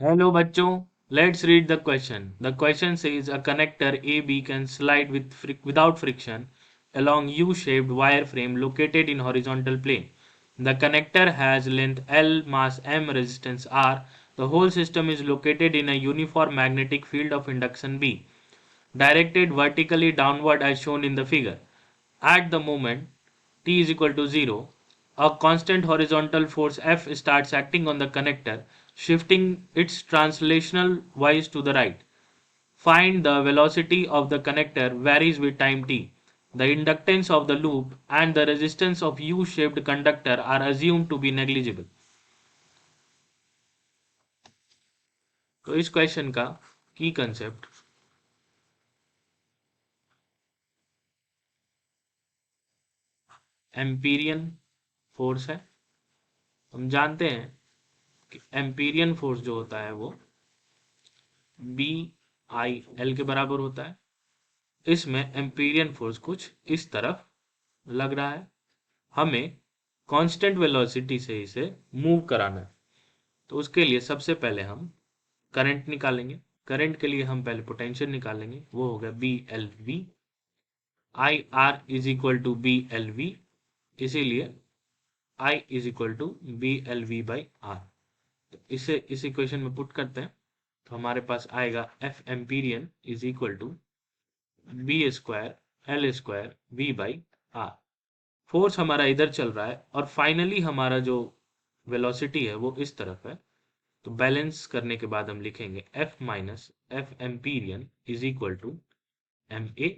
Hello bachcho, let's read the question. The question says a connector AB can slide without friction along U-shaped wire frame located in horizontal plane. The connector has length L, mass M, resistance R. The whole system is located in a uniform magnetic field of induction B, directed vertically downward as shown in the figure. At the moment t is equal to 0, a constant horizontal force F starts acting on the connector, shifting its translational wise to the right. Find the velocity of the connector varies with time t. The inductance of the loop and the resistance of U-shaped conductor are assumed to be negligible. तो इस question का की concept empyrean force है। हम जानते हैं कि empyrean force जो होता है वो बी आई एल के बराबर होता है। इसमें एम्पीरियन फोर्स कुछ इस तरफ लग रहा है। हमें कांस्टेंट वेलोसिटी से इसे मूव कराना है। तो उसके लिए सबसे पहले हम करंट निकालेंगे। करंट के लिए हम पहले पोटेंशियल निकालेंगे, वो हो गया B L V. I R is equal to B L V, इसीलिए I is equal to B L V by are. तो इसे इस इक्वेशन में पुट करते हैं तो हमारे पास आएगा एफ एम्पीरियन is equal to b square L square v by r. Force हमारा इधर चल रहा है और फाइनली हमारा जो वेलोसिटी है वो इस तरफ है। तो बैलेंस करने के बाद हम लिखेंगे एफ माइनस एफ एम्पीरियन is equal to m a.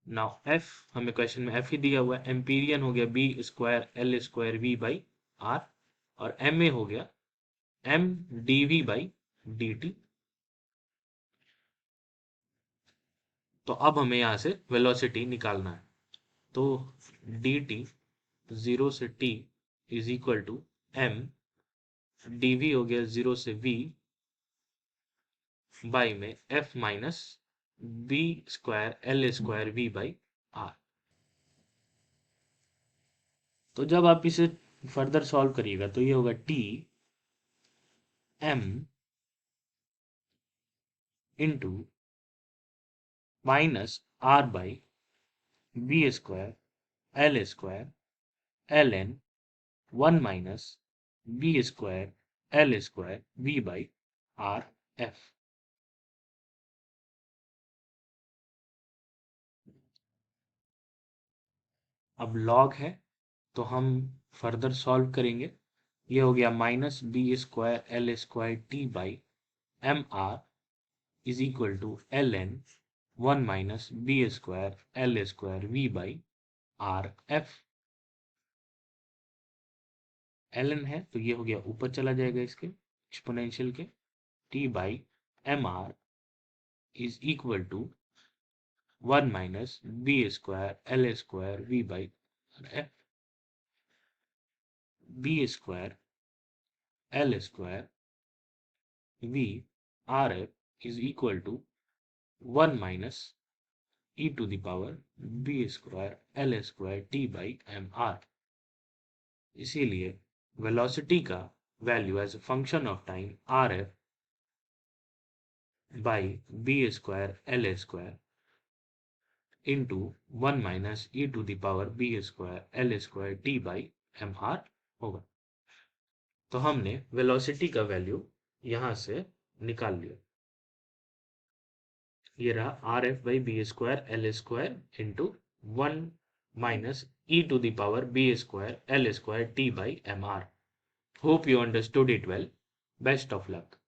Now f हमें क्वेश्चन में एफ ही दिया हुआ है, एम्पीरियन हो गया b square L square v by r और एम ए हो गया m d v by d t. तो अब हमें यहाँ से वेलोसिटी निकालना है। तो डी टी 0 से t is equal to m d v हो गया 0 से v बाई में f minus b square L square v by are. तो जब आप इसे फर्दर सॉल्व करिएगा तो ये होगा t m into minus r by B square l n 1 minus b square L square v by r f. अब लॉग है तो हम फर्दर सॉल्व करेंगे। ये हो गया minus b square L square T by M r is equal to l n 1 minus b square L square v by r f. L n है तो ये हो गया ऊपर चला जाएगा इसके एक्सपोनेंशियल के, t by M r is equal to 1 minus b square L square v by f. B square L square v r f is equal to 1 minus e to the power b square L square T by M r. इसीलिए velocity का value as a function of time r F by B square L square into 1 minus e to the power B square L square T by M r होगा। तो हमने velocity का value यहां से निकाल लिया। ये रहा R F by B square L square into 1 minus e to the power B square L square T by M R. Hope you understood it well. Best of luck.